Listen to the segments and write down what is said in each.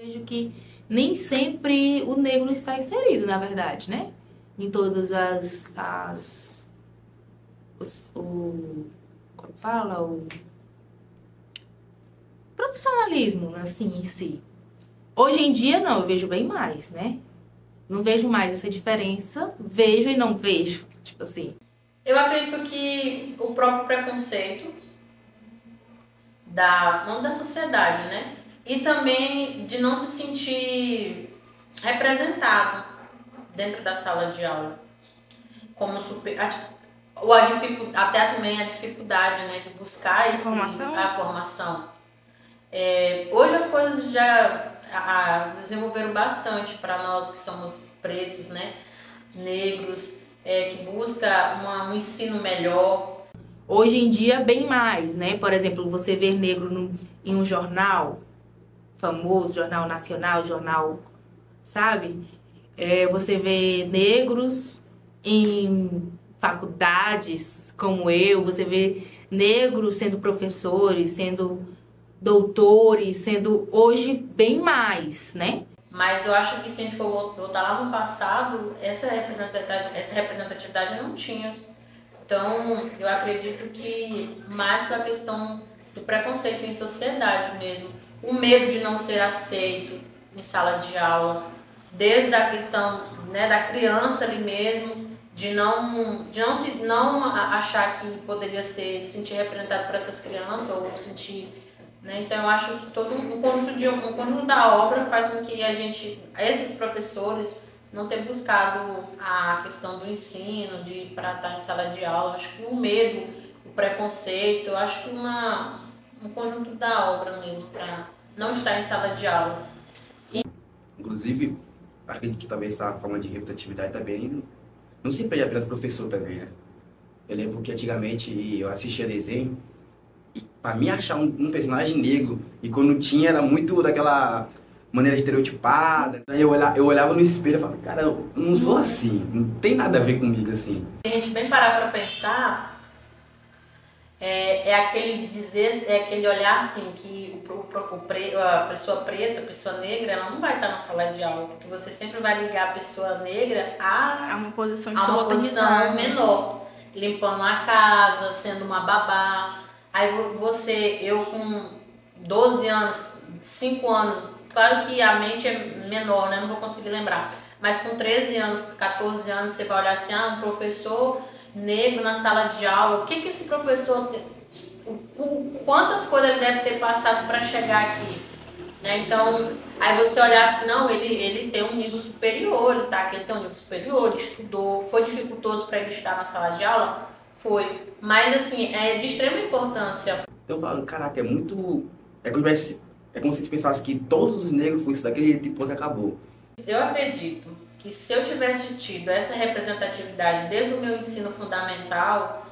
Vejo que nem sempre o negro está inserido, na verdade, né? Em todas como fala? O profissionalismo, assim, em si. Hoje em dia, não, eu vejo bem mais, né? Não vejo mais essa diferença, vejo e não vejo, tipo assim. Eu acredito que o próprio preconceito não da sociedade, né? E também de não se sentir representado dentro da sala de aula. Como até também a dificuldade, né, de buscar a formação. Hoje as coisas já desenvolveram bastante para nós que somos pretos, né, negros, que busca um ensino melhor. Hoje em dia, bem mais, né? Por exemplo, você ver negro em um jornal famoso, jornal nacional, jornal, sabe? Você vê negros em faculdades como eu, você vê negros sendo professores, sendo doutores, sendo hoje bem mais, né? Mas eu acho que se a gente for voltar lá no passado, essa representatividade não tinha. Então, eu acredito que mais para a questão do preconceito em sociedade mesmo, o medo de não ser aceito em sala de aula, desde a questão, né, da criança ali mesmo, de não achar que poderia se sentir representado por essas crianças ou sentir, né? Então eu acho que todo um conjunto da obra faz com que esses professores não tenham buscado a questão do ensino, para estar em sala de aula. Acho que o medo, o preconceito, eu acho que um conjunto da obra mesmo para não estar em sala de aula. Inclusive, acredito que talvez essa forma de representatividade também não se perde apenas professor também, né? Eu lembro que antigamente eu assistia desenho e para mim achar um personagem negro, e quando tinha era muito daquela maneira estereotipada. Aí eu olhava no espelho e falava, cara, eu não sou assim, não tem nada a ver comigo assim. Se a gente bem parar para pensar, aquele olhar assim que a pessoa preta, a pessoa negra, ela não vai estar na sala de aula, porque você sempre vai ligar a pessoa negra a uma posição menor, limpando a casa, sendo uma babá. Aí eu com 12 anos, 5 anos, claro que a mente é menor, né? Não vou conseguir lembrar, mas com 13 anos, 14 anos, você vai olhar assim, um professor negro na sala de aula, o que esse professor tem, quantas coisas ele deve ter passado para chegar aqui, né? Então, aí você olhar assim, não, ele tem um nível superior, tá? Que ele tem um nível superior, ele estudou, foi dificultoso para ele estar na sala de aula? Foi, mas assim, é de extrema importância. Então eu falo, caraca, é como se você pensasse que todos os negros fossem daquele jeito e ponto acabou. Eu acredito que se eu tivesse tido essa representatividade desde o meu ensino fundamental,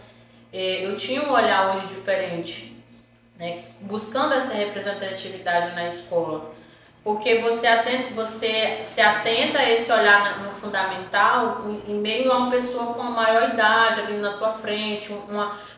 eu tinha um olhar hoje diferente, né? Buscando essa representatividade na escola. Porque você se atenta a esse olhar no fundamental em meio a uma pessoa com a maior idade ali na tua frente,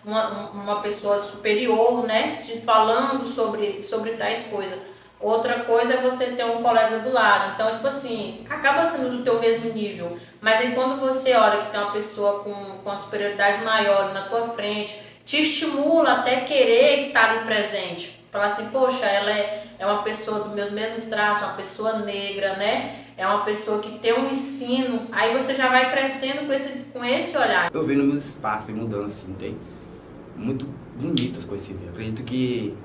uma pessoa superior, né? Falando sobre tais coisas. Outra coisa é você ter um colega do lado. Então, tipo assim, acaba sendo do teu mesmo nível. Mas aí quando você olha que tem uma pessoa com a superioridade maior na tua frente, te estimula até querer estar ali presente. Falar assim, poxa, ela é uma pessoa dos meus mesmos traços, uma pessoa negra, né? É uma pessoa que tem um ensino. Aí você já vai crescendo com esse olhar. Eu vejo meus espaços mudando assim, tem muito bonito as coisas assim. Eu acredito que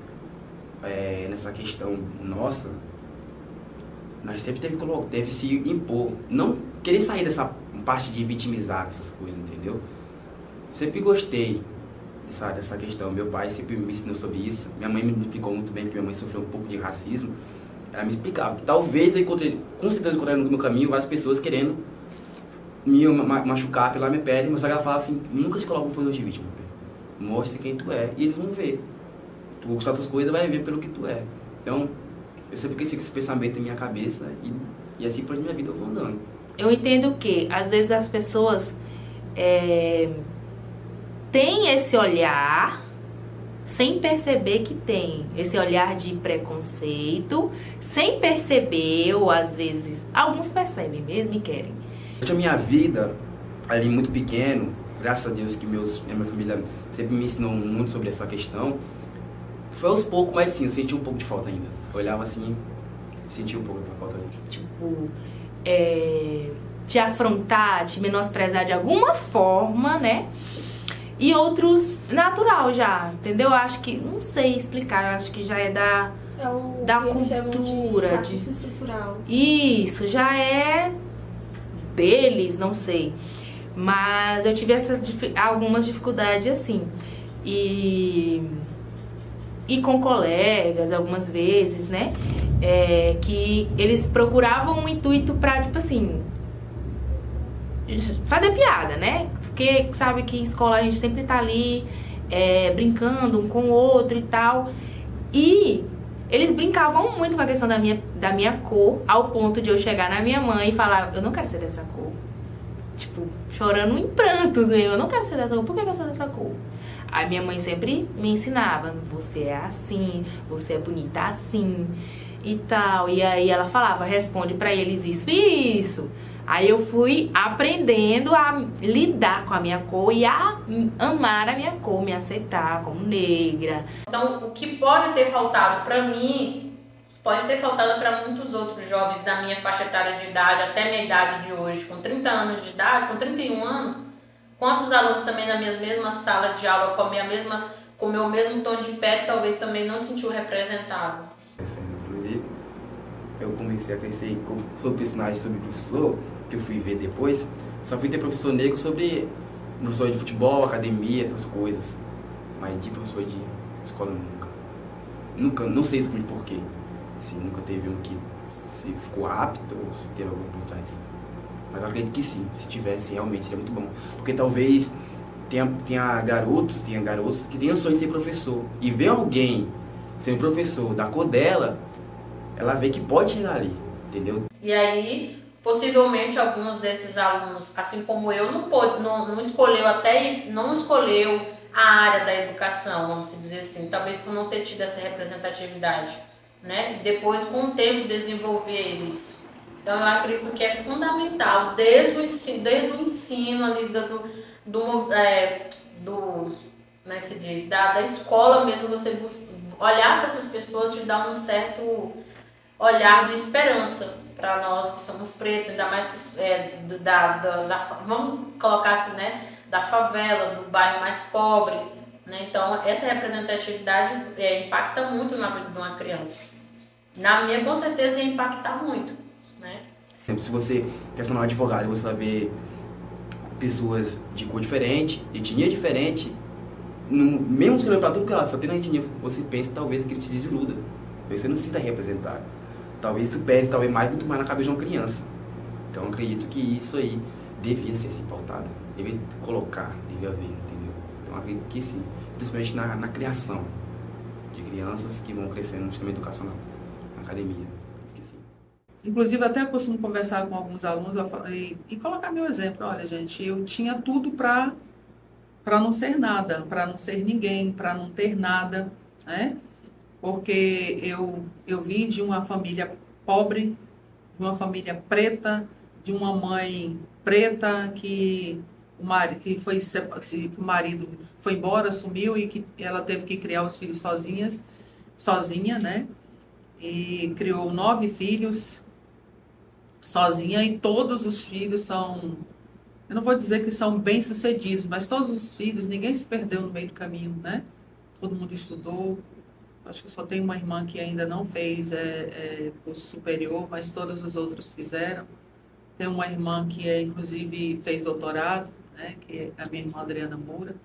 nessa questão nossa, nós sempre deve se impor, não querer sair dessa parte de vitimizar essas coisas, entendeu? Sempre gostei dessa questão. Meu pai sempre me ensinou sobre isso, minha mãe me explicou muito bem, porque minha mãe sofreu um pouco de racismo. Ela me explicava que talvez eu com certeza encontrei no meu caminho várias pessoas querendo me machucar pela minha pele, mas ela falava assim, nunca se coloca um posição de vítima, mostre quem tu é, e eles vão ver. Tu gostar dessas coisas, vai ver pelo que tu é. Então, eu sempre cresci com esse pensamento em minha cabeça e assim por minha vida eu vou andando. Eu entendo que, às vezes, as pessoas têm esse olhar, sem perceber que tem esse olhar de preconceito, sem perceber, ou às vezes, alguns percebem mesmo e querem. Durante a minha vida, ali muito pequeno, graças a Deus que minha família sempre me ensinou muito sobre essa questão, foi aos poucos, mas sim, eu senti um pouco de falta ainda. Eu olhava assim, senti um pouco de falta ali. Tipo, te afrontar, te menosprezar de alguma forma, né? E outros, natural já, entendeu? Acho que, não sei explicar, acho que já é da cultura. De racismo estrutural. Isso, já é deles, não sei. Mas eu tive algumas dificuldades assim. E com colegas, algumas vezes, né? Que eles procuravam um intuito pra, tipo assim, fazer piada, né? Porque sabe que em escola a gente sempre tá ali brincando um com o outro e tal. E eles brincavam muito com a questão da minha cor, ao ponto de eu chegar na minha mãe e falar, eu não quero ser dessa cor. Tipo, chorando em prantos mesmo, eu não quero ser dessa cor, por que eu sou dessa cor? Aí minha mãe sempre me ensinava, você é assim, você é bonita assim e tal. E aí ela falava, responde pra eles isso e isso. Aí eu fui aprendendo a lidar com a minha cor e a amar a minha cor, me aceitar como negra. Então, o que pode ter faltado para mim, pode ter faltado para muitos outros jovens da minha faixa etária de idade, até minha idade de hoje, com 30 anos de idade, com 31 anos. Quantos alunos também na minha mesma sala de aula, com o meu mesmo tom de pele, talvez também não se sentiu representado. Inclusive, eu comecei a crescer sobre personagem, sobre professor, que eu fui ver depois, só fui ter professor negro sobre professor de futebol, academia, essas coisas. Mas de professor de escola nunca, não sei exatamente porquê. Se nunca teve um que se ficou apto ou se teve algum por trás. Mas eu acredito que sim, se tivesse realmente seria muito bom. Porque talvez tenha garotos que tenham sonho de ser professor. E ver alguém sendo professor da cor dela, ela vê que pode chegar ali, entendeu? E aí, possivelmente alguns desses alunos, assim como eu, não escolheu a área da educação, vamos dizer assim, talvez por não ter tido essa representatividade, né? E depois, com o tempo, desenvolver isso. Então, eu acredito que é fundamental, desde o ensino ali como é que se diz, da escola mesmo, você olhar para essas pessoas te dá um certo olhar de esperança para nós que somos pretos, ainda mais que vamos colocar assim, né, da favela, do bairro mais pobre, né? Então essa representatividade impacta muito na vida de uma criança. Na minha, com certeza, ia impactar muito, né? Se você quer se tornar um advogado, você vai ver pessoas de cor diferente, de etnia diferente, mesmo você olhar para tudo que ela só tem na etnia, você pensa talvez que ele te desiluda, talvez você não se sinta representado. Talvez tu pese muito mais na cabeça de uma criança. Então eu acredito que isso aí devia ser assim pautado, devia colocar, devia haver, entendeu? Então eu acredito que sim, principalmente na criação de crianças que vão crescendo no sistema educacional, na academia, que sim. Inclusive até eu costumo conversar com alguns alunos e colocar meu exemplo. Olha, gente, eu tinha tudo para não ser nada, para não ser ninguém, para não ter nada, né? Porque eu vim de uma família pobre, de uma família preta, de uma mãe preta que o marido foi embora, sumiu e que ela teve que criar os filhos sozinha, né? E criou 9 filhos sozinha e todos os filhos são, eu não vou dizer que são bem-sucedidos, mas todos os filhos, ninguém se perdeu no meio do caminho, né? Todo mundo estudou. Acho que só tem uma irmã que ainda não fez curso superior, mas todos os outros fizeram. Tem uma irmã que inclusive fez doutorado, né, que é a minha irmã Adriana Moura.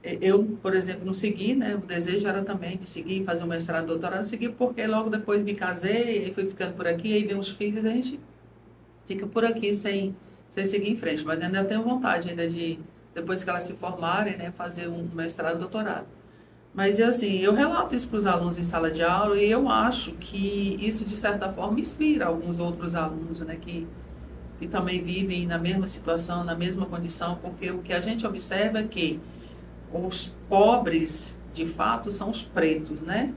Eu, por exemplo, não segui, né? O desejo era também de seguir, fazer um mestrado, doutorado, segui porque logo depois me casei, e fui ficando por aqui, aí vem os filhos, a gente fica por aqui sem seguir em frente. Mas ainda tenho vontade ainda de, depois que elas se formarem, né, fazer um mestrado, doutorado. Mas, assim, eu relato isso para os alunos em sala de aula e eu acho que isso, de certa forma, inspira alguns outros alunos, né, que também vivem na mesma situação, na mesma condição, porque o que a gente observa é que os pobres, de fato, são os pretos, né?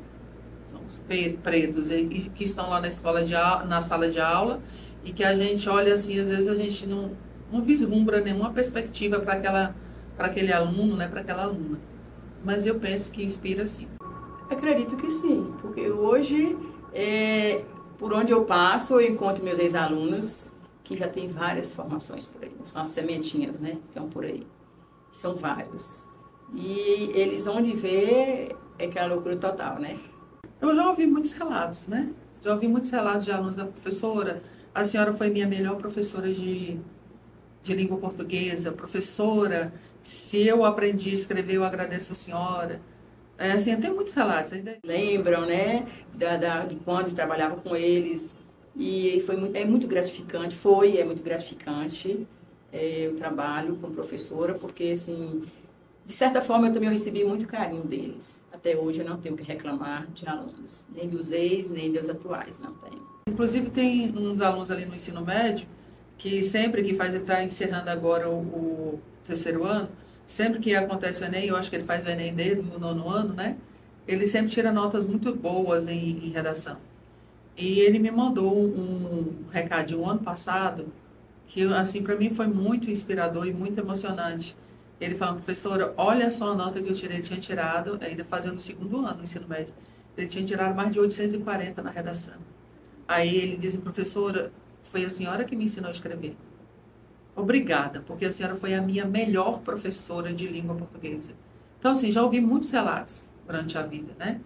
São os pretos e que estão lá na escola na sala de aula e que a gente olha assim, às vezes a gente não vislumbra nenhuma perspectiva para aquele aluno, né? Para aquela aluna. Mas eu penso que inspira sim. Acredito que sim, porque hoje, por onde eu passo, eu encontro meus ex-alunos que já têm várias formações por aí. São as sementinhas, né? Que estão por aí. São vários. E eles onde vê é aquela loucura total, né? Eu já ouvi muitos relatos, né? Já ouvi muitos relatos de alunos da professora. A senhora foi minha melhor professora de língua portuguesa. Professora, se eu aprendi a escrever, eu agradeço a senhora. Assim, tem muitos relatos. Lembram, né? De quando trabalhava com eles. E é muito gratificante. É muito gratificante o trabalho como professora, porque, assim, de certa forma, eu também recebi muito carinho deles. Até hoje eu não tenho que reclamar de alunos, nem dos ex, nem dos atuais, não tenho. Inclusive, tem uns alunos ali no ensino médio que sempre que ele está encerrando agora o terceiro ano, sempre que acontece o Enem, eu acho que ele faz o Enem desde o 9º ano, né? Ele sempre tira notas muito boas em redação. E ele me mandou um recadinho ano passado, que assim para mim foi muito inspirador e muito emocionante. Ele falou: professora, olha só a nota que eu tirei. Ele tinha tirado, ainda fazendo o 2º ano do ensino médio, ele tinha tirado mais de 840 na redação. Aí ele disse: professora, foi a senhora que me ensinou a escrever. Obrigada, porque a senhora foi a minha melhor professora de língua portuguesa. Então, assim, já ouvi muitos relatos durante a vida, né?